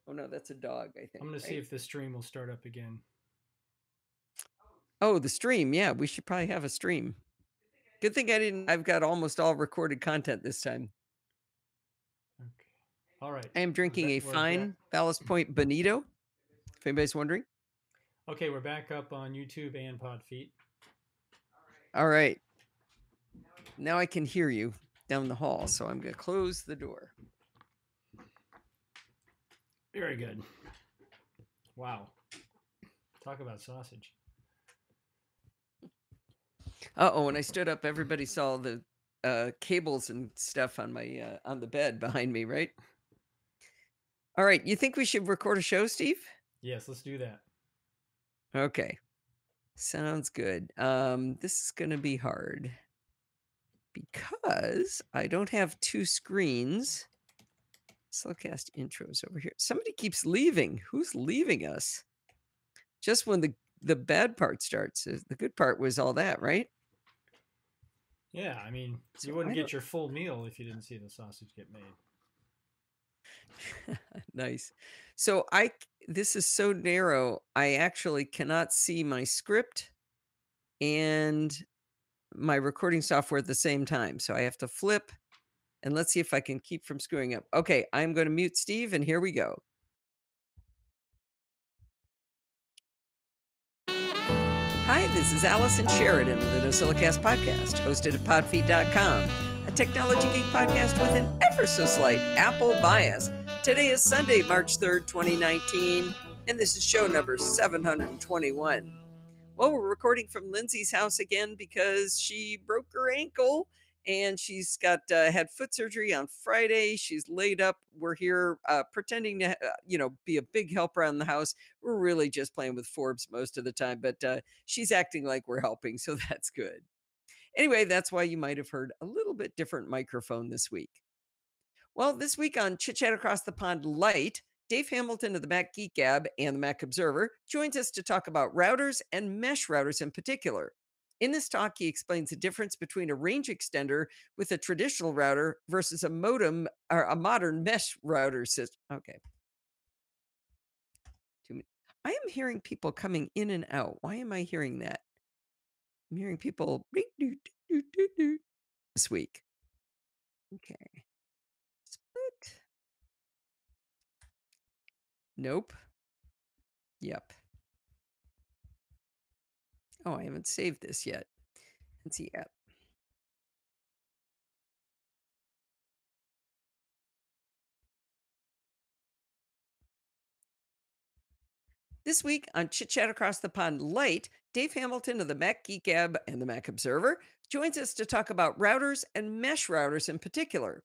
Oh no, that's a dog, I think. I'm going to see Right? if the stream will start up again. Oh, the stream. Yeah, we should probably have a stream. Good thing I didn't. I've got almost all recorded content this time. Okay. All right. I am drinking a We're back. fine Ballast Point Bonito, if anybody's wondering. Okay, we're back up on YouTube and Podfeet. All right. Now I can hear you down the hall, so I'm going to close the door. Very good. Wow. Talk about sausage. Uh-oh, when I stood up, everybody saw the cables and stuff on my on the bed behind me, right? All right, you think we should record a show, Steve? Yes, let's do that. Okay. Sounds good. This is going to be hard because I don't have two screens. NosillaCast intros over here. Somebody keeps leaving. Who's leaving us? Just when the bad part starts. The good part was all that, right? Yeah, I mean, So you wouldn't get your full meal if you didn't see the sausage get made. Nice. So this is so narrow, I actually cannot see my script and my recording software at the same time. So I have to flip, and let's see if I can keep from screwing up. Okay, I'm going to mute Steve, and here we go. Hi, this is Allison Sheridan of the NosillaCast podcast, hosted at podfeet.com, a technology geek podcast with an ever so slight Apple bias. Today is Sunday, March 3rd, 2019, and this is show number 721. Well, we're recording from Lindsay's house again because she broke her ankle and she's got had foot surgery on Friday. She's laid up. We're here pretending to, be a big help around the house. We're really just playing with Forbes most of the time, but she's acting like we're helping, so that's good. Anyway, that's why you might have heard a little bit different microphone this week. Well, this week on Chit Chat Across the Pond Light, Dave Hamilton of the Mac Geek Gab and the Mac Observer joins us to talk about routers and mesh routers in particular. In this talk, he explains the difference between a range extender with a traditional router versus a modem or a modern mesh router system. Okay. I am hearing people coming in and out. Why am I hearing that? I'm hearing people this week. Okay. Split. Nope. Yep. Oh, I haven't saved this yet. Let's see app. This week on Chit Chat Across the Pond Light, Dave Hamilton of the Mac Geek Gab and the Mac Observer joins us to talk about routers and mesh routers in particular.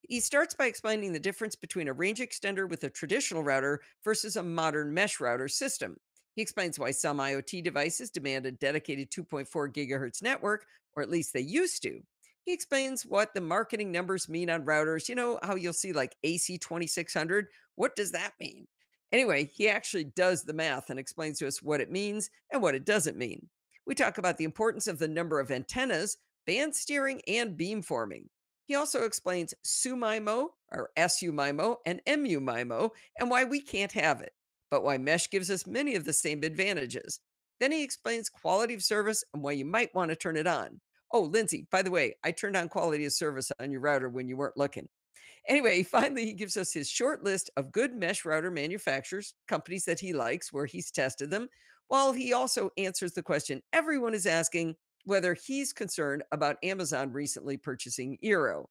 He starts by explaining the difference between a range extender with a traditional router versus a modern mesh router system. He explains why some IoT devices demand a dedicated 2.4 gigahertz network, or at least they used to. He explains what the marketing numbers mean on routers. You know how you'll see like AC 2600? What does that mean? Anyway, he actually does the math and explains to us what it means and what it doesn't mean. We talk about the importance of the number of antennas, band steering, and beamforming. He also explains SUMIMO, or SU-MIMO, and MU-MIMO, and why we can't have it, but why mesh gives us many of the same advantages. Then he explains quality of service and why you might want to turn it on. Oh, Lindsay, by the way, I turned on quality of service on your router when you weren't looking. Anyway, finally, he gives us his short list of good mesh router manufacturers, companies that he likes, where he's tested them, while he also answers the question everyone is asking whether he's concerned about Amazon recently purchasing Eero.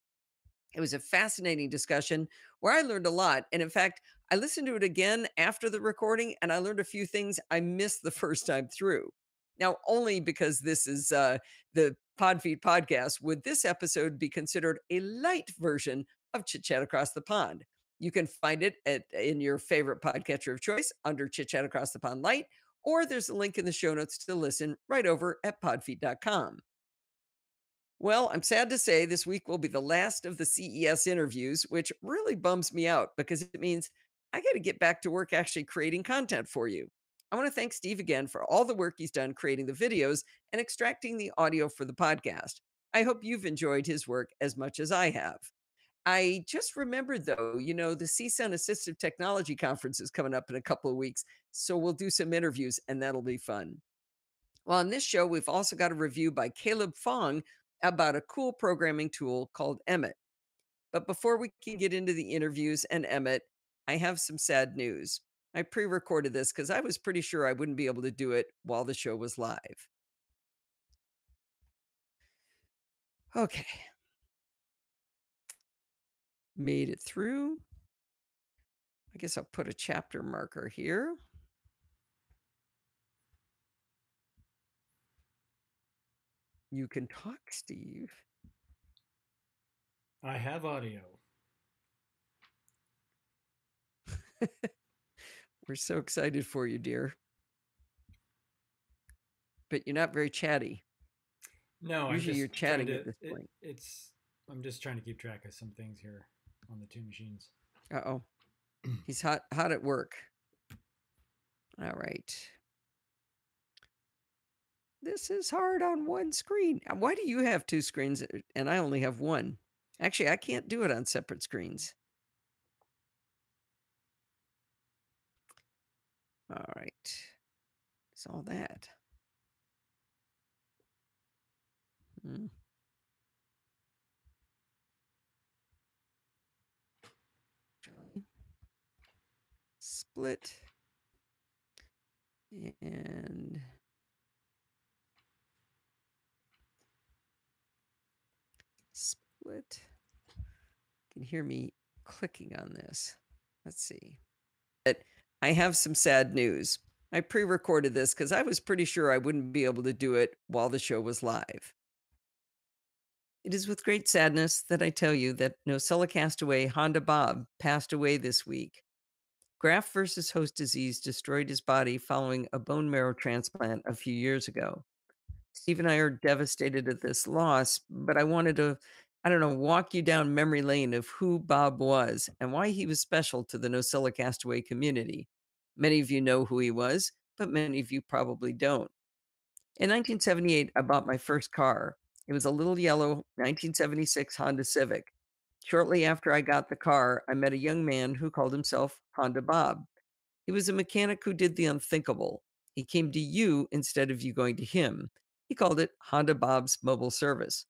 It was a fascinating discussion where I learned a lot. And in fact, I listened to it again after the recording and I learned a few things I missed the first time through. Now, only because this is the Podfeed podcast, would this episode be considered a light version of Chit Chat Across the Pond? You can find it in your favorite podcatcher of choice under Chit Chat Across the Pond Light, or there's a link in the show notes to listen right over at podfeed.com. Well, I'm sad to say this week will be the last of the CES interviews, which really bums me out because it means I got to get back to work actually creating content for you. I want to thank Steve again for all the work he's done creating the videos and extracting the audio for the podcast. I hope you've enjoyed his work as much as I have. I just remembered though, the CSUN Assistive Technology Conference is coming up in a couple of weeks. So we'll do some interviews and that'll be fun. Well, on this show, we've also got a review by Caleb Fong about a cool programming tool called Emmett. But before we can get into the interviews and Emmett, I have some sad news. I pre recorded this because I was pretty sure I wouldn't be able to do it while the show was live. Okay, made it through. I guess I'll put a chapter marker here. You can talk, Steve. I have audio. We're so excited for you, dear. But you're not very chatty. No, I'm Usually you're just trying chatting at to. this point. I'm just trying to keep track of some things here on the two machines. Uh-oh. He's hot at work. All right. This is hard on one screen. Why do you have two screens and I only have one? Actually, I can't do it on separate screens. All right. It's all that. Hmm. Split. And split. You can hear me clicking on this. Let's see. But I have some sad news. I pre recorded this because I was pretty sure I wouldn't be able to do it while the show was live. It is with great sadness that I tell you that Nosilla castaway Honda Bob passed away this week. Graft versus host disease destroyed his body following a bone marrow transplant a few years ago. Steve and I are devastated at this loss, but I wanted to, I don't know, walk you down memory lane of who Bob was and why he was special to the Nosilla castaway community. Many of you know who he was, but many of you probably don't. In 1978, I bought my first car. It was a little yellow 1976 Honda Civic. Shortly after I got the car, I met a young man who called himself Honda Bob. He was a mechanic who did the unthinkable. He came to you instead of you going to him. He called it Honda Bob's Mobile Service.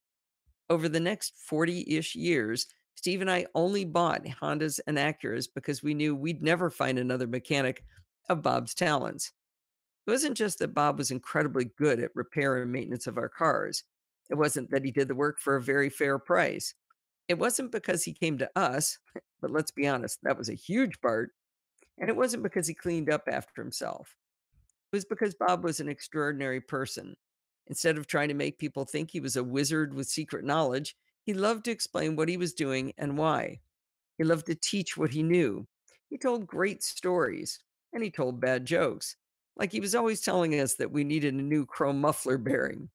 Over the next 40-ish years, Steve and I only bought Hondas and Acuras because we knew we'd never find another mechanic of Bob's talents. It wasn't just that Bob was incredibly good at repair and maintenance of our cars. It wasn't that he did the work for a very fair price. It wasn't because he came to us, but let's be honest, that was a huge part. And it wasn't because he cleaned up after himself. It was because Bob was an extraordinary person. Instead of trying to make people think he was a wizard with secret knowledge, he loved to explain what he was doing and why. He loved to teach what he knew. He told great stories and he told bad jokes. Like he was always telling us that we needed a new chrome muffler bearing.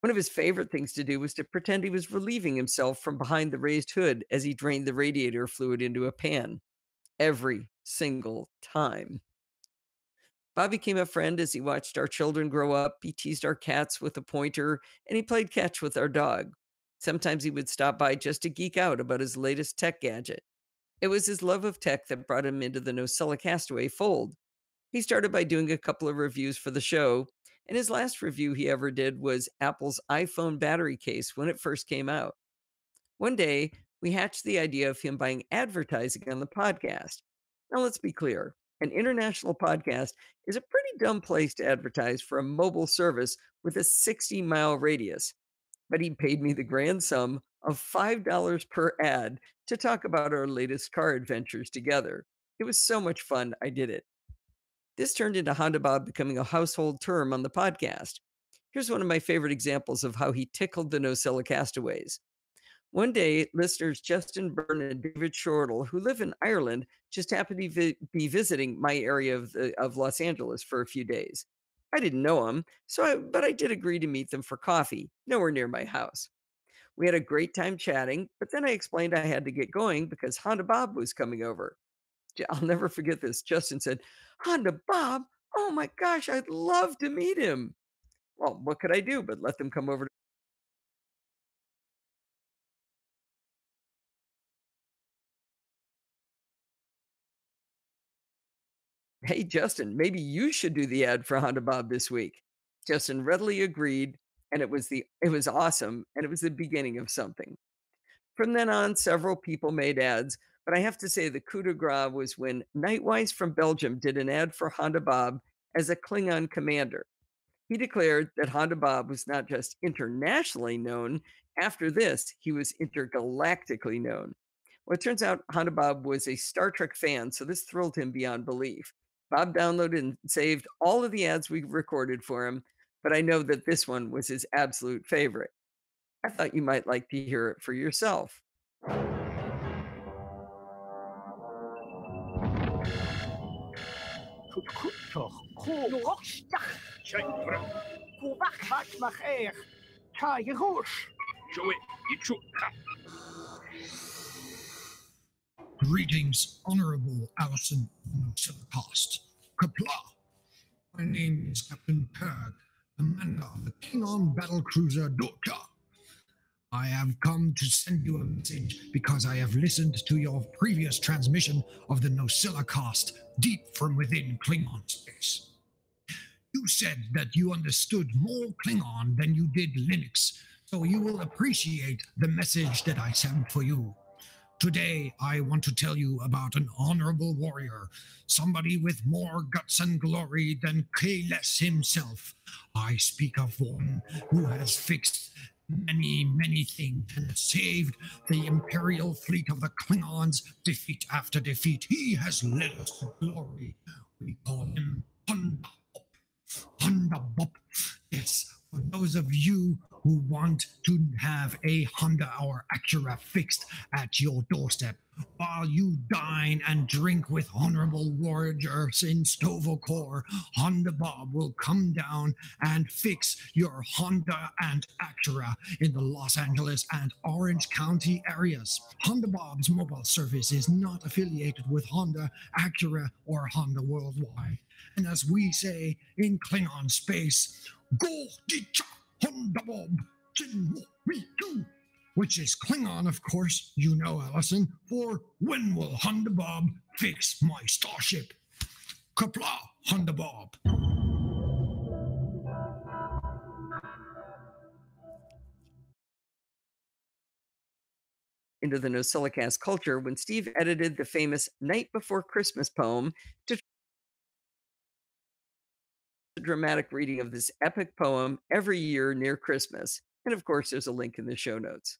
One of his favorite things to do was to pretend he was relieving himself from behind the raised hood as he drained the radiator fluid into a pan. Every single time. Bob became a friend as he watched our children grow up. He teased our cats with a pointer, and he played catch with our dog. Sometimes he would stop by just to geek out about his latest tech gadget. It was his love of tech that brought him into the Nosilla Castaway fold. He started by doing a couple of reviews for the show, and his last review he ever did was Apple's iPhone battery case when it first came out. One day, we hatched the idea of him buying advertising on the podcast. Now, let's be clear, an international podcast is a pretty dumb place to advertise for a mobile service with a 60-mile radius. But he paid me the grand sum of $5 per ad to talk about our latest car adventures together. It was so much fun, I did it. This turned into Honda Bob becoming a household term on the podcast. Here's one of my favorite examples of how he tickled the Nosilla castaways. One day, listeners Justin Byrne and David Shortle, who live in Ireland, just happened to be visiting my area of Los Angeles for a few days. I didn't know them, but I did agree to meet them for coffee, nowhere near my house. We had a great time chatting, but then I explained I had to get going because Honda Bob was coming over. I'll never forget this. Justin said, Honda Bob? Oh my gosh, I'd love to meet him. Well, what could I do but let them come over Hey, Justin, maybe you should do the ad for Honda Bob this week. Justin readily agreed, and it was awesome, and it was the beginning of something. From then on, several people made ads, but I have to say the coup de grace was when Nightwise from Belgium did an ad for Honda Bob as a Klingon commander. He declared that Honda Bob was not just internationally known, after this, he was intergalactically known. Well, it turns out Honda Bob was a Star Trek fan, so this thrilled him beyond belief. Bob downloaded and saved all of the ads we recorded for him, but I know that this one was his absolute favorite. I thought you might like to hear it for yourself. Greetings, Honorable Allison NosillaCast. Kapla. My name is Captain Kirk, commander of the Klingon battlecruiser Dota. I have come to send you a message because I have listened to your previous transmission of the NosillaCast deep from within Klingon space. You said that you understood more Klingon than you did Linux, so you will appreciate the message that I sent for you. Today, I want to tell you about an honorable warrior, somebody with more guts and glory than Kales himself. I speak of one who has fixed many things and saved the Imperial fleet of the Klingons defeat after defeat. He has led us to glory. We call him Honda. Honda Bob. Yes, for those of you who want to have a Honda or Acura fixed at your doorstep while you dine and drink with honorable warriors in Stovall, Honda Bob will come down and fix your Honda and Acura in the Los Angeles and Orange County areas. Honda Bob's mobile service is not affiliated with Honda, Acura, or Honda Worldwide. And as we say in Klingon space, go dicha Honda Bob, Jin me too. Which is Klingon, of course, you know, Allison, for when will Honda Bob fix my starship? Kapla, Honda Bob. Into the NosillaCast culture when Steve edited the famous Night Before Christmas poem to a dramatic reading of this epic poem every year near Christmas. And of course, there's a link in the show notes.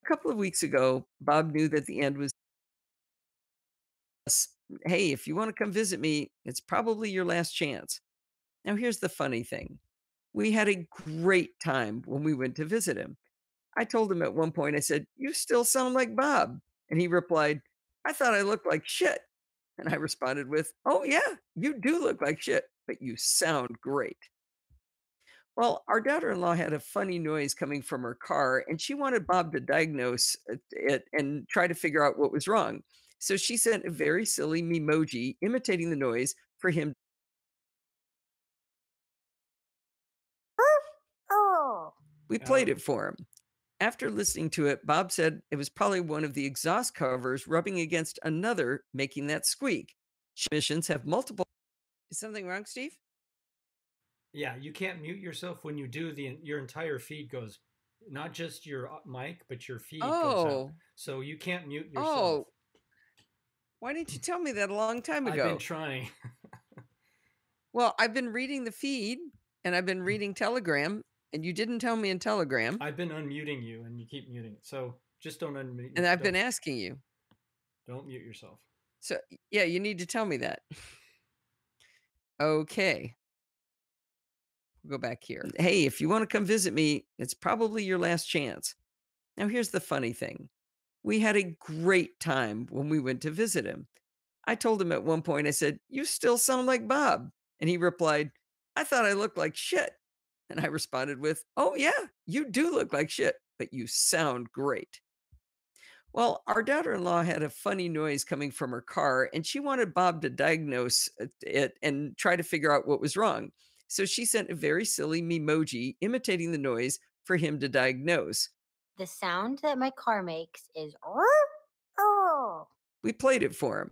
A couple of weeks ago, Bob knew that the end was, hey, if you want to come visit me, it's probably your last chance. Now, here's the funny thing, we had a great time when we went to visit him. I told him at one point, I said, "You still sound like Bob." And he replied, "I thought I looked like shit." And I responded with, "Oh, yeah, you do look like shit, but you sound great." Well, our daughter in law had a funny noise coming from her car, and she wanted Bob to diagnose it and try to figure out what was wrong. So she sent a very silly memoji imitating the noise for him. Oh, We played it for him. After listening to it, Bob said it was probably one of the exhaust covers rubbing against another, making that squeak. Missions have multiple. Is something wrong, Steve? Yeah, you can't mute yourself when you do. Your entire feed goes, not just your mic, but your feed goes out. Oh, So you can't mute yourself. oh, why didn't you tell me that a long time I've been ago? trying. Well, I've been reading the feed and I've been reading Telegram, and you didn't tell me in Telegram, I've been unmuting you, and you keep muting it. So just don't unmute. and I've been don't, asking you. don't mute yourself. So, yeah, you need to tell me that. Okay. We'll go back here. Hey, if you want to come visit me, it's probably your last chance. Now, here's the funny thing, we had a great time when we went to visit him. I told him at one point, I said, "You still sound like Bob." And he replied, "I thought I looked like shit." And I responded with, "Oh, yeah, you do look like shit, but you sound great." Well, our daughter in law had a funny noise coming from her car, and she wanted Bob to diagnose it and try to figure out what was wrong. So she sent a very silly memoji imitating the noise for him to diagnose. the sound that my car makes is oh. We played it for him.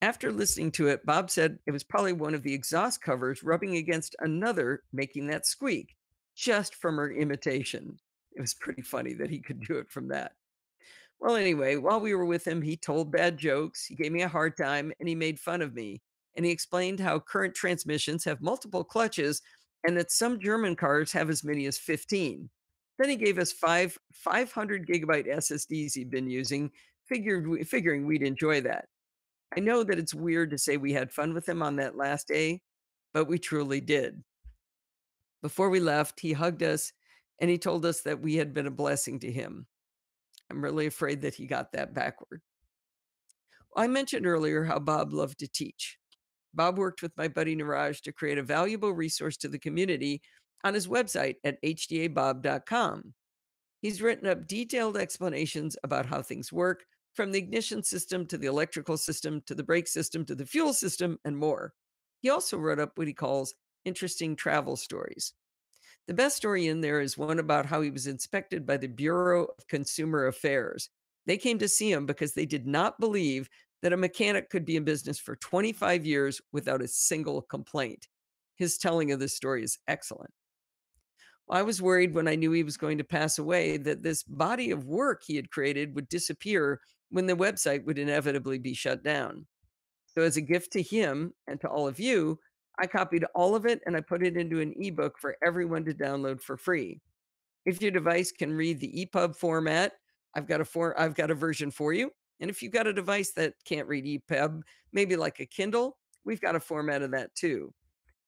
After listening to it, Bob said it was probably one of the exhaust covers rubbing against another, making that squeak, just from her imitation. It was pretty funny that he could do it from that. Well, anyway, while we were with him, he told bad jokes, he gave me a hard time, and he made fun of me. And he explained how current transmissions have multiple clutches and that some German cars have as many as 15. Then he gave us 500 gigabyte SSDs he'd been using, figuring we'd enjoy that. I know that it's weird to say we had fun with him on that last day, but we truly did. Before we left, he hugged us and he told us that we had been a blessing to him. I'm really afraid that he got that backward. I mentioned earlier how Bob loved to teach. Bob worked with my buddy Niraj to create a valuable resource to the community on his website at hdabob.com. He's written up detailed explanations about how things work, from the ignition system to the electrical system to the brake system to the fuel system and more. He also wrote up what he calls interesting travel stories. The best story in there is one about how he was inspected by the Bureau of Consumer Affairs. They came to see him because they did not believe that a mechanic could be in business for 25 years without a single complaint. His telling of this story is excellent. Well, I was worried when I knew he was going to pass away that this body of work he had created would disappear when the website would inevitably be shut down. So, as a gift to him and to all of you, I copied all of it and I put it into an ebook for everyone to download for free. If your device can read the EPUB format, I've got a version for you. And if you've got a device that can't read EPUB, maybe like a Kindle, we've got a format of that too.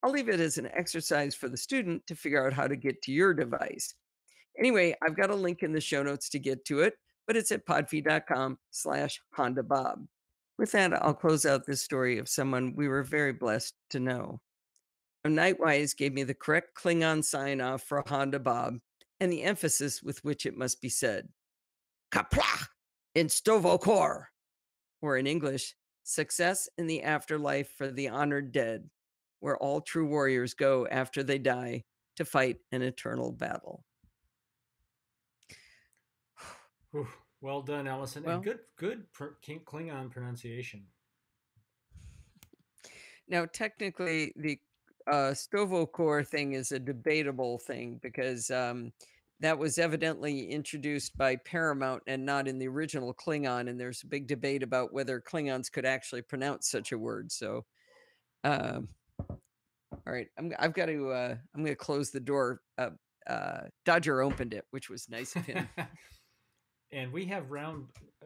I'll leave it as an exercise for the student to figure out how to get to your device. Anyway, I've got a link in the show notes to get to it, but it's at podfeed.com/Honda Bob. With that, I'll close out this story of someone we were very blessed to know. Nightwise gave me the correct Klingon sign off for Honda Bob and the emphasis with which it must be said. Kapla in Stovokor, or in English, success in the afterlife for the honored dead, where all true warriors go after they die to fight an eternal battle. Whew. Well done, Allison, and Well, good Klingon pronunciation. now technically the Stovokor thing is a debatable thing because that was evidently introduced by Paramount and not in the original Klingon, and there's a big debate about whether Klingons could actually pronounce such a word. So, um, all right, I've got to I'm going to close the door. Dodger opened it, which was nice of him. And we have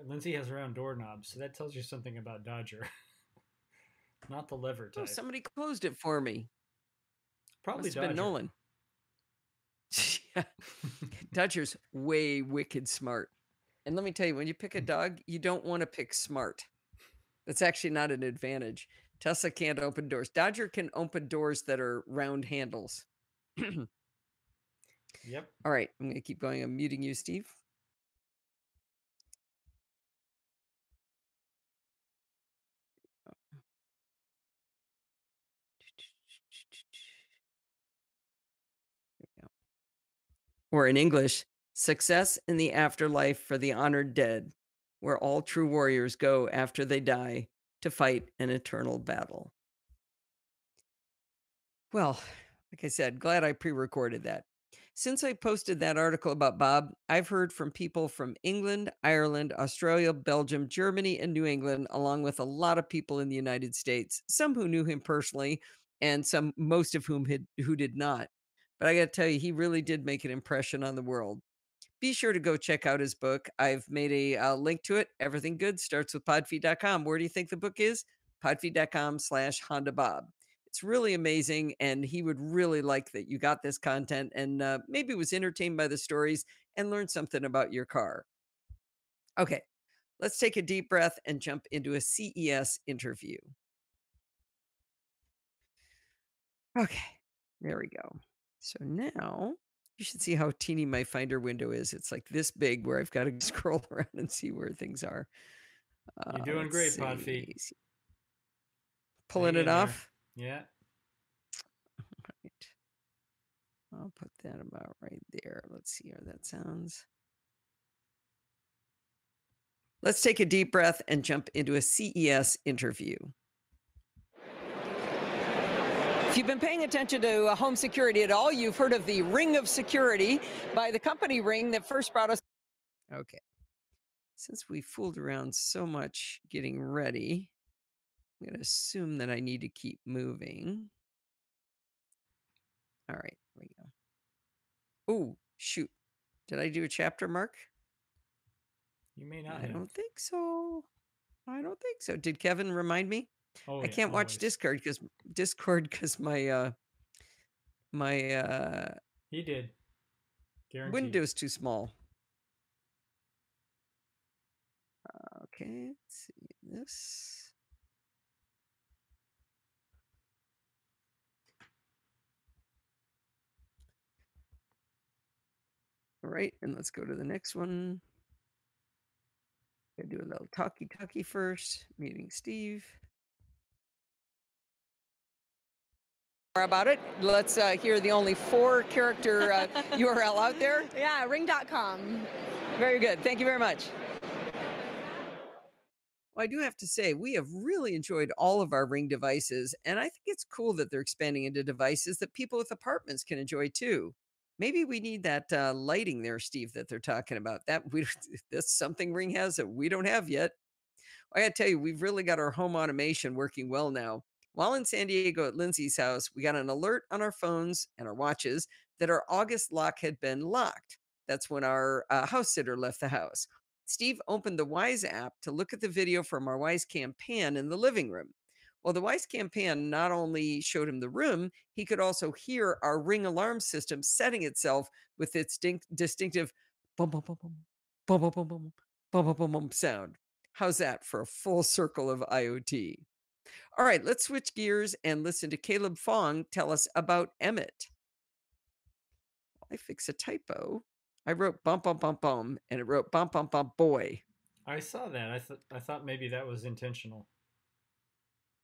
Lindsay has round doorknobs, so that tells you something about Dodger. Not the lever type. Oh, somebody closed it for me. Probably Must have Dodger. been Nolan. Yeah. Dodger's way wicked smart. And let me tell you, when you pick a dog, you don't want to pick smart. That's actually not an advantage. Tessa can't open doors. Dodger can open doors that are round handles. Yep. All right, I'm going to keep going. I'm muting you, Steve. Or in English, success in the afterlife for the honored dead, where all true warriors go after they die to fight an eternal battle. Well, like I said, glad I pre-recorded that. Since I posted that article about Bob, I've heard from people from England, Ireland, Australia, Belgium, Germany, and New England, along with a lot of people in the United States, some who knew him personally, and most of whom who did not. But I got to tell you, he really did make an impression on the world. Be sure to go check out his book. I've made a link to it. Everything Good starts with podfeed.com. Where do you think the book is? Podfeed.com/Honda Bob. It's really amazing, and he would really like that you got this content and maybe was entertained by the stories and learned something about your car. Okay, let's take a deep breath and jump into a CES interview. Okay, there we go. So now you should see how teeny my Finder window is. It's like this big where I've got to scroll around and see where things are. You're doing great, Podfeed. Pulling it off? Yeah. Right. I'll put that about right there. Let's see how that sounds. Let's take a deep breath and jump into a CES interview. If you've been paying attention to home security at all, you've heard of the Ring of Security by the company Ring that first brought us. Okay. Since we fooled around so much getting ready, I'm going to assume that I need to keep moving. All right. Here we go. Oh, shoot. Did I do a chapter mark? You may not I have. don't think so. I don't think so. Did Kevin remind me? Oh, I yeah, can't watch always. Discord because my He did. Guaranteed. window's too small. Okay, let's see this. All right, and let's go to the next one. Gotta do a little talkie first. Meeting Steve. More about it. Let's hear the only 4-character URL out there. Yeah, ring.com. Very good. Thank you very much. Well, I do have to say, we have really enjoyed all of our Ring devices, and I think it's cool that they're expanding into devices that people with apartments can enjoy too. Maybe we need that lighting there, Steve, that they're talking about. That's something Ring has that we don't have yet. I gotta tell you, we've really got our home automation working well now. While in San Diego at Lindsay's house, we got an alert on our phones and our watches that our August lock had been locked. That's when our house sitter left the house. Steve opened the Wise app to look at the video from our Wise Cam pan in the living room. Well, the Wise Cam pan not only showed him the room, he could also hear our Ring alarm system setting itself with its distinctive bum bum bum bum bum bum bum bum bum bum bum bum sound. How's that for a full circle of IoT? All right, let's switch gears and listen to Caleb Fong tell us about Emmett. I fix a typo. I wrote bump bump bump bum and it wrote bump bump bump boy. I saw that. I thought maybe that was intentional.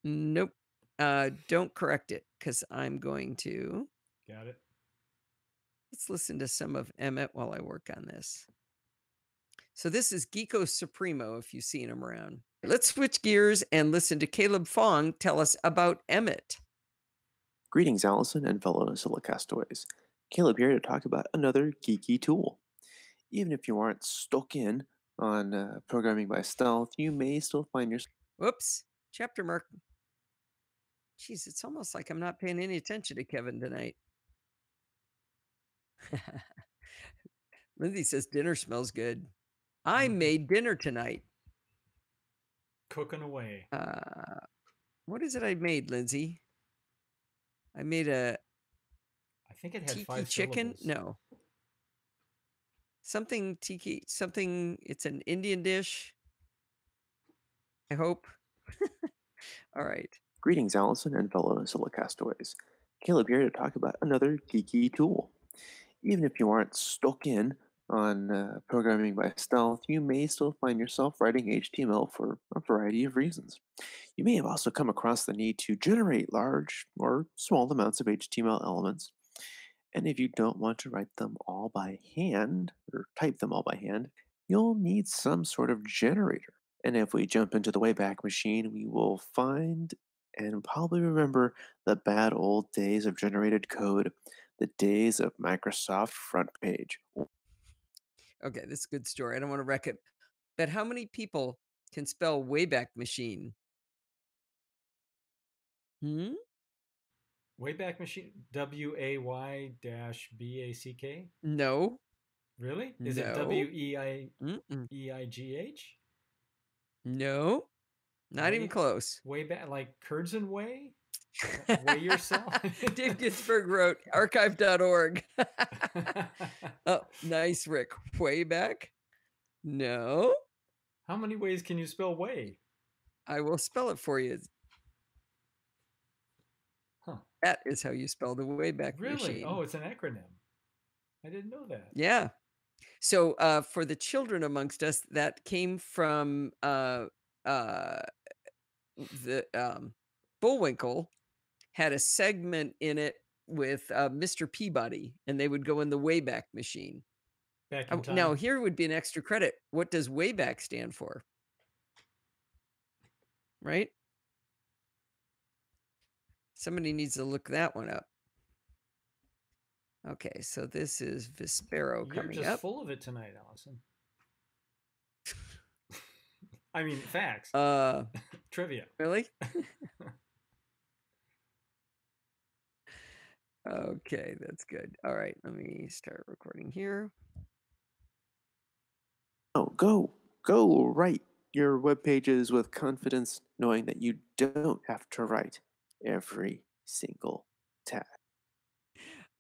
Nope. Don't correct it because I'm going to. Got it. Let's listen to some of Emmett while I work on this. So this is Geeko Supremo if you've seen him around. Let's switch gears and listen to Caleb Fong tell us about Emmett. Greetings, Allison and fellow NosillaCastaways. Caleb here to talk about another geeky tool. Even if you aren't stuck in on programming by stealth, you may still find yourself. Whoops, chapter mark. Jeez, it's almost like I'm not paying any attention to Kevin tonight. Lindsay says dinner smells good. I made dinner tonight. Cooking away. What is it I made, Lindsay? I made a I think it had tiki 5 chicken. syllables. No. Something tiki, something, it's an Indian dish. I hope. All right. Greetings, Allison and fellow NosillaCastaways. Caleb here to talk about another geeky tool. Even if you aren't stuck in on programming by stealth, you may still find yourself writing HTML for a variety of reasons. You may have also come across the need to generate large or small amounts of HTML elements. And if you don't want to write them all by hand or type them all by hand, you'll need some sort of generator. And if we jump into the Wayback Machine, we will find and probably remember the bad old days of generated code, the days of Microsoft Front Page. Okay, this is a good story. I don't want to wreck it. But how many people can spell Wayback Machine? Wayback Machine. WAY-BACK. No. Really? Is it No. WEIGH? No. Not even close. Way back, like curds and whey? Weigh yourself? Dave Ginsburg wrote archive.org. Oh, nice, Rick. Way back? No. How many ways can you spell way? I will spell it for you. Huh. That is how you spell the Wayback Really? Machine. Oh, it's an acronym. I didn't know that. Yeah. So for the children amongst us, that came from the Bullwinkle had a segment in it with Mr. Peabody, and they would go in the Wayback Machine. Back in time. Now, here would be an extra credit. What does Wayback stand for? Right? Somebody needs to look that one up. Okay, so this is Vispero You're coming just up. full of it tonight, Allison. I mean, facts. Trivia. Really? Okay, that's good. All right, let me start recording here. Oh, go write your web pages with confidence, knowing that you don't have to write every single tag.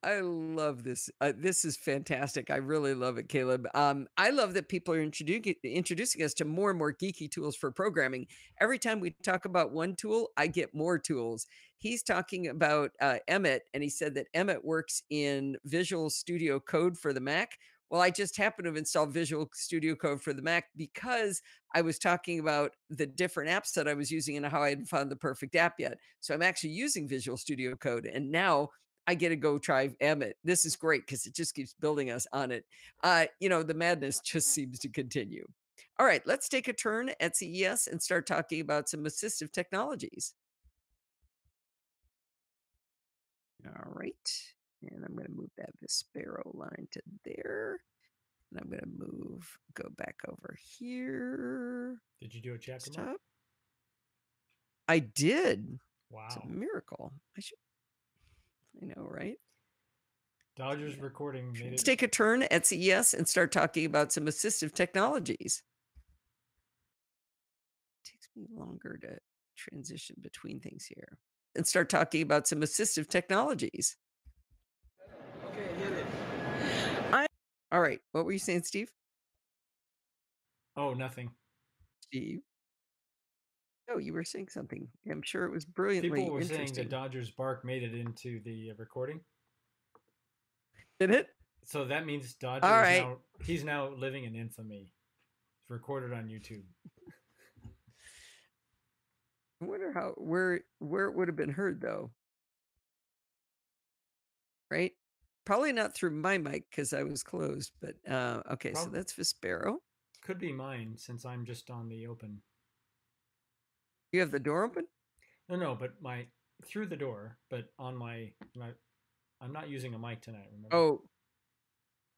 I love this. This is fantastic. I really love it, Caleb. I love that people are introducing us to more and more geeky tools for programming. Every time we talk about one tool, I get more tools. He's talking about Emmett, and he said that Emmett works in Visual Studio Code for the Mac. Well, I just happen to have installed Visual Studio Code for the Mac because I was talking about the different apps that I was using and how I hadn't found the perfect app yet. So I'm actually using Visual Studio Code, and now I get to go try Emmett. This is great because it just keeps building us on it. The madness just seems to continue. All right, let's take a turn at CES and start talking about some assistive technologies. All right, and I'm going to move that Vispero line to there. And I'm going to go back over here. Did you do a chapter mark? Stop. I did. It's Wow. a miracle. I know, right? Dodgers recording made it. Let's take a turn at CES and start talking about some assistive technologies. It takes me longer to transition between things here. And start talking about some assistive technologies. Okay, hit it. All right. What were you saying, Steve? Oh, nothing. Steve? Oh, you were saying something. I'm sure it was brilliantly People were saying interesting. the Dodgers bark made it into the recording. Did it? So that means Dodger All is right. he's now living in infamy. It's recorded on YouTube. I wonder where it would have been heard though. Right? Probably not through my mic because I was closed, but okay, so that's Vispero. Could be mine since I'm just on the open. You have the door open? No, but through the door, but on my I'm not using a mic tonight, remember? Oh.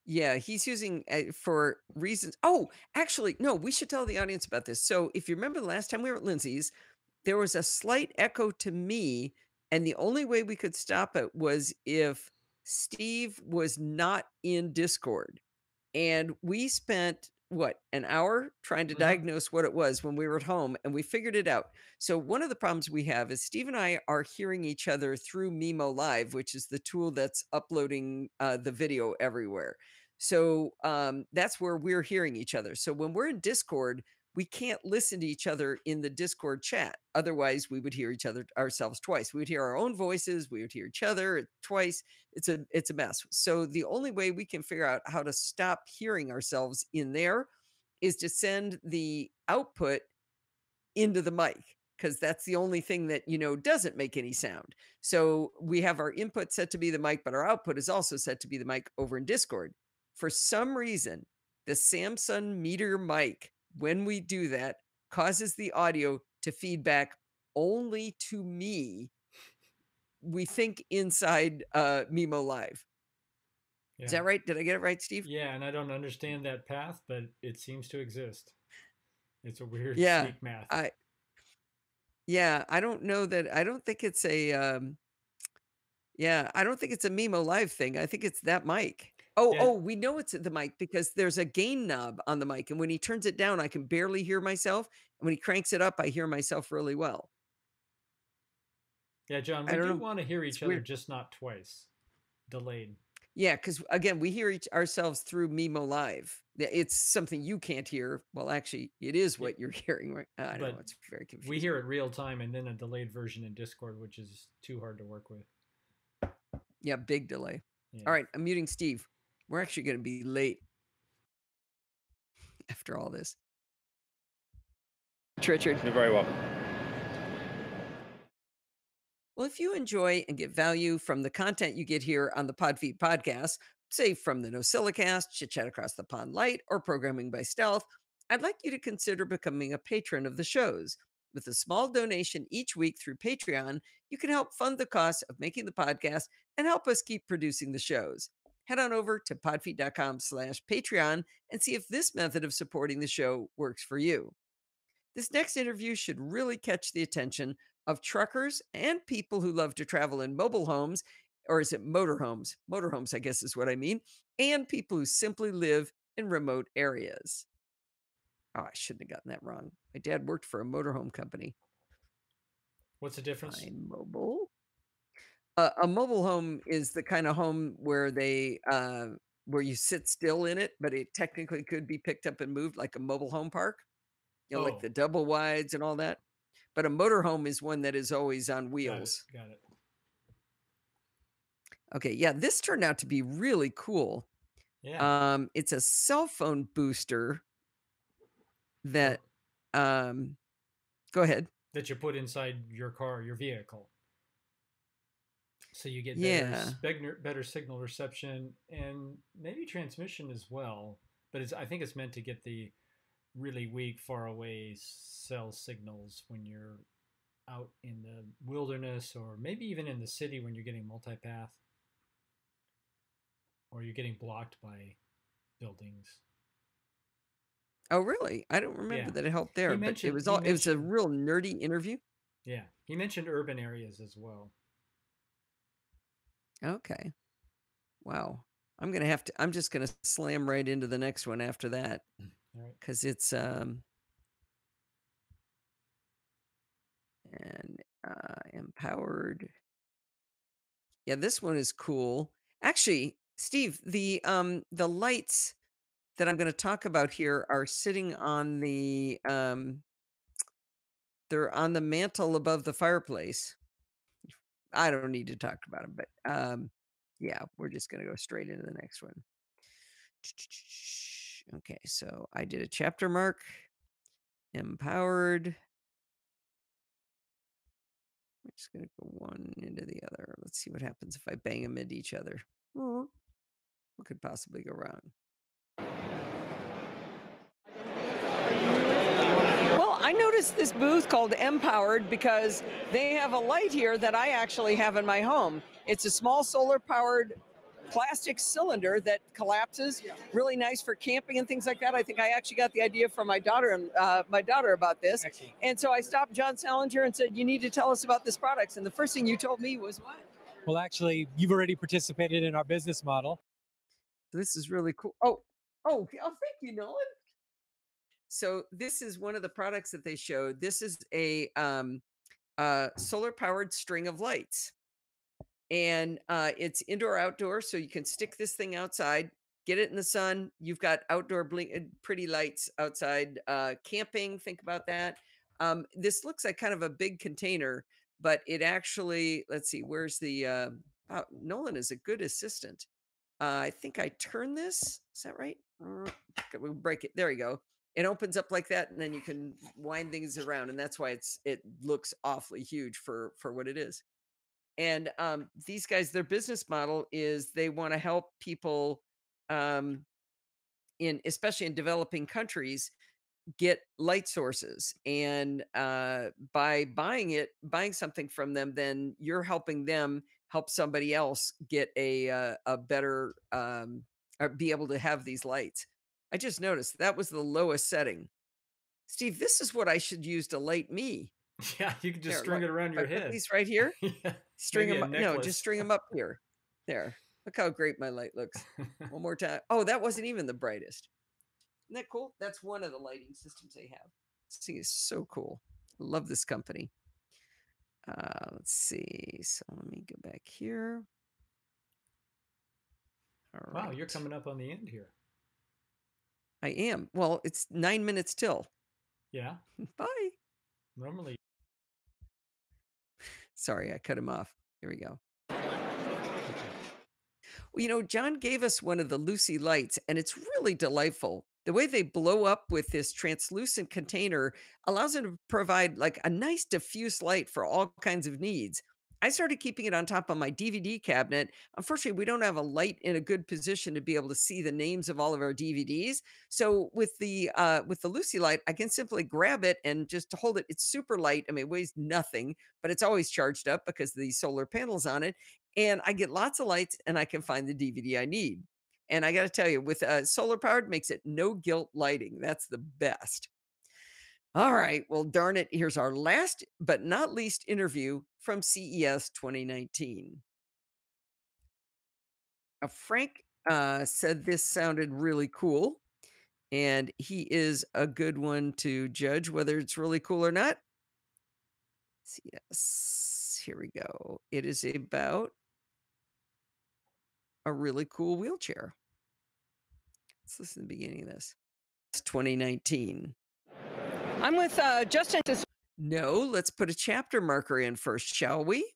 Yeah, he's using for reasons. Oh, actually, no, we should tell the audience about this. So, if you remember the last time we were at Lindsay's, there was a slight echo to me, and the only way we could stop it was if Steve was not in Discord. And we spent an hour trying to diagnose what it was when we were at home, and we figured it out. So one of the problems we have is Steve and I are hearing each other through Mimo Live, which is the tool that's uploading the video everywhere. So that's where we're hearing each other. So when we're in Discord, we can't listen to each other in the Discord chat. Otherwise, we would hear ourselves twice. We would hear our own voices. We would hear each other twice. It's a mess. So the only way we can figure out how to stop hearing ourselves in there is to send the output into the mic, because that's the only thing that doesn't make any sound. So we have our input set to be the mic, but our output is also set to be the mic over in Discord. For some reason, the Samsung Meter mic, when we do that, causes the audio to feedback only to me, we think, inside Mimo Live. Yeah. Is that right? Did I get it right, Steve? Yeah, and I don't understand that path, but it seems to exist. It's a weird sneak math. I don't know that. I don't think it's a I don't think it's a Mimo Live thing. I think it's that mic. Oh, we know it's the mic because there's a gain knob on the mic, and when he turns it down, I can barely hear myself. And when he cranks it up, I hear myself really well. Yeah, John, we do want to hear each other, just not twice. Delayed. Yeah, because again, we hear ourselves through Mimo Live. It's something you can't hear. Well, actually, it is what you're hearing. Right? I don't know. It's very confusing. We hear it real time and then a delayed version in Discord, which is too hard to work with. Yeah, big delay. Yeah. All right, I'm muting Steve. We're actually going to be late after all this. Richard. You're very welcome. Well, if you enjoy and get value from the content you get here on the Podfeet podcast, say from the NosillaCast, Chit Chat Across the Pond Light, or Programming by Stealth, I'd like you to consider becoming a patron of the shows. With a small donation each week through Patreon, you can help fund the cost of making the podcast and help us keep producing the shows. Head on over to podfeet.com/Patreon and see if this method of supporting the show works for you. This next interview should really catch the attention of truckers and people who love to travel in mobile homes, or is it motorhomes? Motorhomes, I guess is what I mean, and people who simply live in remote areas. Oh, I shouldn't have gotten that wrong. My dad worked for a motorhome company. What's the difference? Find mobile. A mobile home is the kind of home where where you sit still in it, but it technically could be picked up and moved, like a mobile home park. Like Oh, the double wides and all that. But a motorhome is one that is always on got it. wheels. Got it. Okay, yeah, this turned out to be really cool. Yeah. It's a cell phone booster For, that go ahead. that you put inside your car, your vehicle. So you get Yeah. better signal reception and maybe transmission as well. But I think it's meant to get the really weak, far away cell signals when you're out in the wilderness, or maybe even in the city when you're getting multipath, or you're getting blocked by buildings. Oh, really? I don't remember Yeah. that it helped there, but it was he it was a mentioned, real nerdy interview. yeah, he mentioned urban areas as well. Okay. Wow. I'm just gonna slam right into the next one after that All right. because it's and empowered. Yeah, this one is cool. Actually, Steve, the lights that I'm going to talk about here are sitting on they're on the mantle above the fireplace. I don't need to talk about them, but yeah, we're just going to go straight into the next one. Okay, so I did a chapter mark. Empowered. We're just going to go one into the other. Let's see what happens if I bang them into each other. What could possibly go wrong? Well, I noticed this booth called Empowered because they have a light here that I actually have in my home. It's a small solar powered plastic cylinder that collapses, really nice for camping and things like that. I think I actually got the idea from my daughter and about this. Excellent. And so I stopped John Salinger and said, "You need to tell us about this product." And the first thing you told me was what? Well, actually, you've already participated in our business model. This is really cool. Oh, thank you, Nolan. So this is one of the products that they showed. This is a solar powered string of lights, and it's indoor outdoor, so you can stick this thing outside, get it in the sun. You've got outdoor pretty lights outside. Camping, think about that. This looks like kind of a big container, but it actually, let's see, where's the Nolan is a good assistant. I think I turn this. Is that right? We'll break it. There you go. It opens up like that, and then you can wind things around, and that's why it looks awfully huge for what it is. And these guys, their business model is they want to help people um, especially in developing countries, get light sources. And by buying something from them, then you're helping them help somebody else get a better or be able to have these lights. I just noticed that was the lowest setting. Steve, this is what I should use to light me. Yeah, you can just There, string look, it around if your I put head. these right here, Yeah, string maybe them a up. No, just necklace. string them up here. There. Look how great my light looks. One more time. Oh, that wasn't even the brightest. Isn't that cool? That's one of the lighting systems they have. This thing is so cool. I love this company. Let's see. So let me go back here. All Wow, right. you're coming up on the end here. I am. Well, it's 9 minutes till. Yeah, Bye. normally. Sorry, I cut him off. Here we go. Well, John gave us one of the Lucy lights, and it's really delightful. The way they blow up with this translucent container allows them to provide like a nice diffuse light for all kinds of needs. I started keeping it on top of my DVD cabinet. Unfortunately, we don't have a light in a good position to be able to see the names of all of our DVDs. So with the Lucy light, I can simply grab it and just hold it. It's super light. I mean, it weighs nothing, but it's always charged up because of the solar panels on it. And I get lots of lights and I can find the DVD I need. And I got to tell you, with solar powered, makes it no guilt lighting. That's the best. All right. Well, darn it. Here's our last but not least interview from CES 2019. Frank said this sounded really cool, and he is a good one to judge whether it's really cool or not. CES. Here we go. It is about a really cool wheelchair. Let's listen to the beginning of this. It's 2019. I'm with Justin. No, let's put a chapter marker in first, shall we?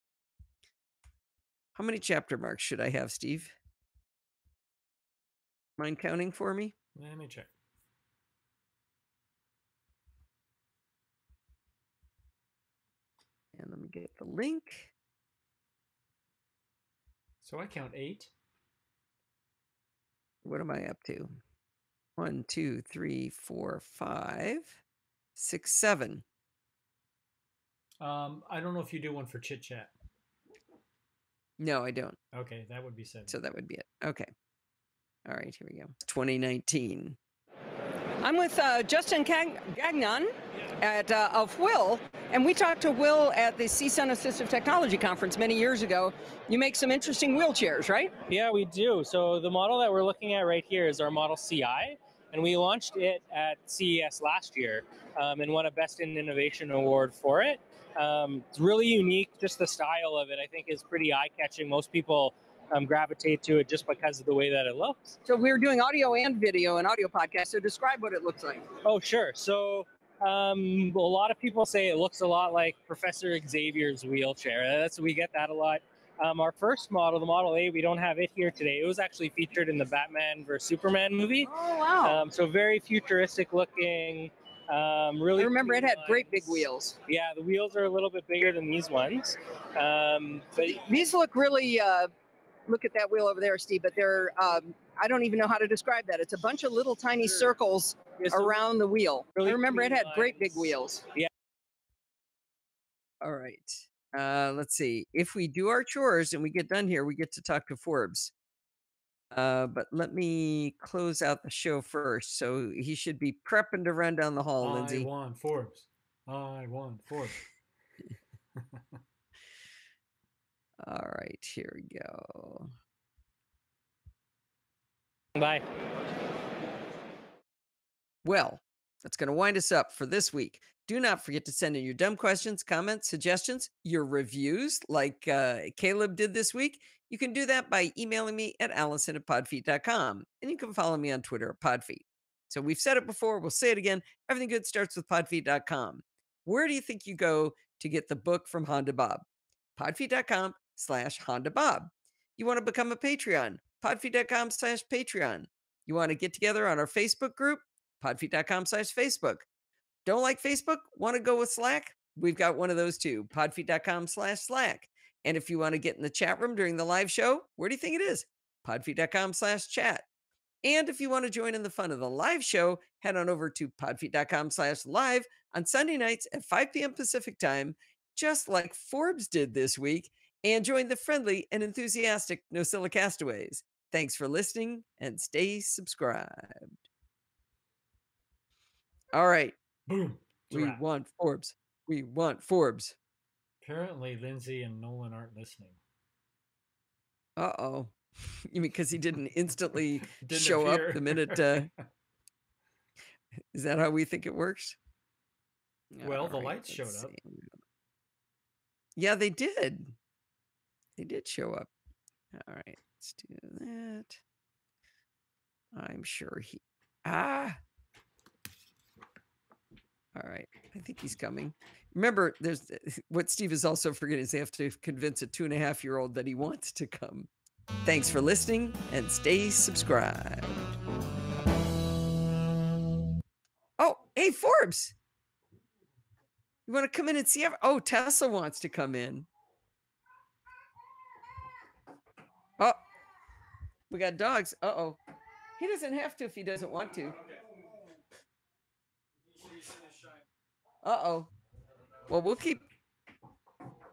How many chapter marks should I have, Steve? Mind counting for me? Let me check. And let me get the link. So I count 8. What am I up to? 1, 2, 3, 4, 5, 6, 7. I don't know if you do one for chit chat. No, I don't. Okay, that would be 7. So that would be it. Okay. All right, here we go. 2019. I'm with Justin Gagnon of Will, and we talked to Will at the CSUN Assistive Technology Conference many years ago. You make some interesting wheelchairs, right? Yeah, we do. So the model that we're looking at right here is our Model CI, and we launched it at CES last year and won a Best in Innovation award for it. It's really unique. Just the style of it, I think, is pretty eye-catching. Most people gravitate to it just because of the way that it looks. So we're doing audio and video, and audio podcast. So describe what it looks like. Oh, sure. So a lot of people say it looks a lot like Professor Xavier's wheelchair. We get that a lot. Our first model, the Model A, we don't have it here today. It was actually featured in the Batman vs. Superman movie. Oh, wow. So very futuristic looking. Really, I remember it had lines. great big wheels. Yeah, the wheels are a little bit bigger than these ones. But These look really, look at that wheel over there, Steve, but they're, I don't even know how to describe that. It's a bunch of little tiny circles around the wheel. Really I remember it had clean great big lines. wheels. Yeah. All right. Let's see. If we do our chores and we get done here, we get to talk to Forbes. But let me close out the show first. So he should be prepping to run down the hall, Lindsay. I won Forbes. I won Forbes. All right, here we go. Bye. Well, that's going to wind us up for this week. Do not forget to send in your dumb questions, comments, suggestions, your reviews like Caleb did this week. You can do that by emailing me at allison@podfeet.com. And you can follow me on Twitter at podfeet. So we've said it before. We'll say it again. Everything good starts with podfeet.com. Where do you think you go to get the book from Honda Bob? podfeet.com/Honda Bob. You want to become a Patreon? podfeet.com/Patreon. You want to get together on our Facebook group? podfeet.com/Facebook. Don't like Facebook? Want to go with Slack? We've got one of those too. podfeet.com/Slack. And if you want to get in the chat room during the live show, where do you think it is? podfeet.com/chat. And if you want to join in the fun of the live show, head on over to podfeet.com/live on Sunday nights at 5 p.m. Pacific time, just like Forbes did this week, and join the friendly and enthusiastic NosillaCastaways. Thanks for listening and stay subscribed. All right. Boom. We want Forbes. We want Forbes. Apparently, Lindsay and Nolan aren't listening. Uh-oh. You mean because he didn't instantly Didn't show appear. up the minute... is that how we think it works? Well, the All right, lights showed let's up. see. Yeah, they did. They did show up. All right, let's do that. I'm sure he... All right, I think he's coming. Remember, there's what Steve is also forgetting is they have to convince a 2.5-year-old that he wants to come. Thanks for listening and stay subscribed. Oh, hey, Forbes. You want to come in and see? Oh, Tesla wants to come in. Oh, we got dogs. Uh-oh. He doesn't have to if he doesn't want to. Uh-oh. Well, we'll keep...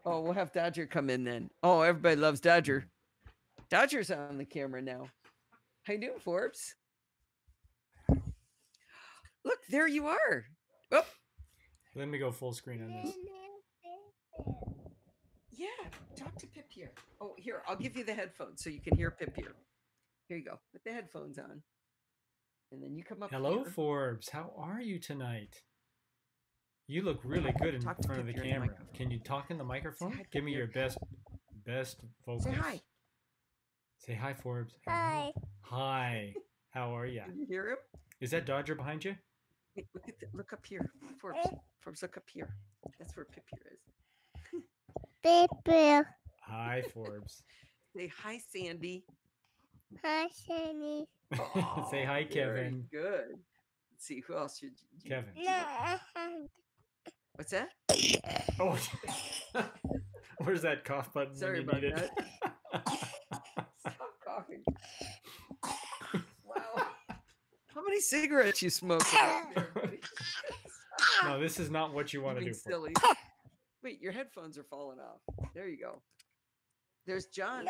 Oh, we'll have Dodger come in then. Oh, everybody loves Dodger. Dodger's on the camera now. How you doing, Forbes? Look, there you are. Oh, Let me go full screen on this. yeah. Talk to Pip here. Oh, here, I'll give you the headphones so you can hear Pip here. Here you go. Put the headphones on. And then you come up Hello, here. Forbes. How are you tonight? You look really good in Talk to front of the Pip here in the camera. microphone. Can you talk in the microphone? Say hi, Give me Pip. your best vocals. Say hi. Say hi, Forbes. Hi. Hi. How are ya? Can you hear him? Is that Dodger behind you? Wait, look up here. Forbes. Forbes, look up here. That's where Pip here is. Baby. Hi, Forbes. Say hi, Sandy. Hi, Sunny. Say hi, Very Kevin. good. Let's see, who else should you... Kevin. What's that? Oh, where's that cough button Sorry when you about need it? Stop coughing. Wow. How many cigarettes you smoke? No, this is not what you want to do. Silly. Wait, your headphones are falling off. There you go. There's John.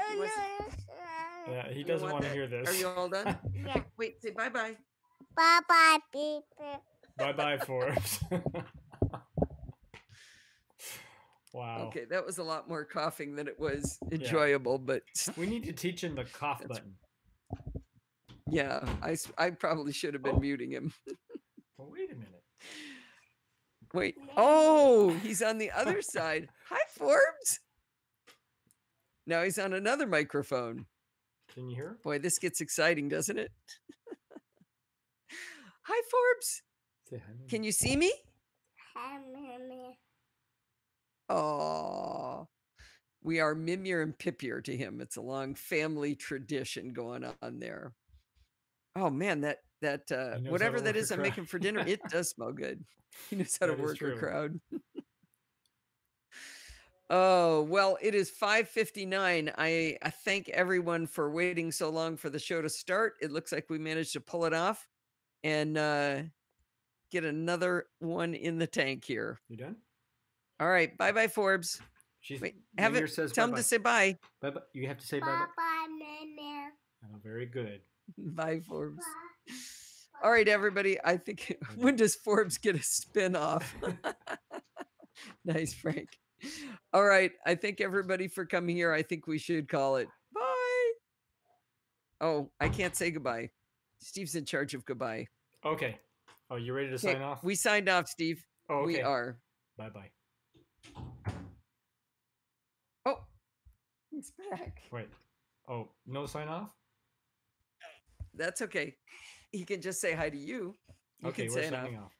Yeah, he doesn't want to hear this. Are you all done? Yeah. Wait, say bye-bye. Bye-bye, baby. Bye-bye, Forbes. Wow. Okay, that was a lot more coughing than it was enjoyable, but we need to teach him the cough button. Yeah, I probably should have been muting him. Well, wait a minute. Wait. Oh, he's on the other side. Hi, Forbes. Now he's on another microphone. Can you hear him? Boy, this gets exciting, doesn't it? Hi, Forbes. Say hi. Can you see me? Hi, Mommy. Oh, we are Mimir and Pipier to him. It's a long family tradition going on there. Oh man, that whatever that is I'm making for dinner, it does smell good. He knows how to work a crowd. Oh, well, it is 5:59. I thank everyone for waiting so long for the show to start. It looks like we managed to pull it off and get another one in the tank here. You done? All right. Bye-bye, Forbes. Wait, tell him to say bye. Bye-bye. You have to say bye-bye. Bye-bye, Mama. Oh, very good. Bye, Forbes. All right, everybody. I think, when does Forbes get a spin-off? Nice, Frank. All right. I thank everybody for coming here. I think we should call it. Bye. Oh, I can't say goodbye. Steve's in charge of goodbye. Okay. Oh, you ready to sign off? We signed off, Steve. Oh, okay. We are. Bye-bye. Oh, he's back. Wait. Oh, no sign off? That's okay. He can just say hi to you. You Okay, can we're say signing off.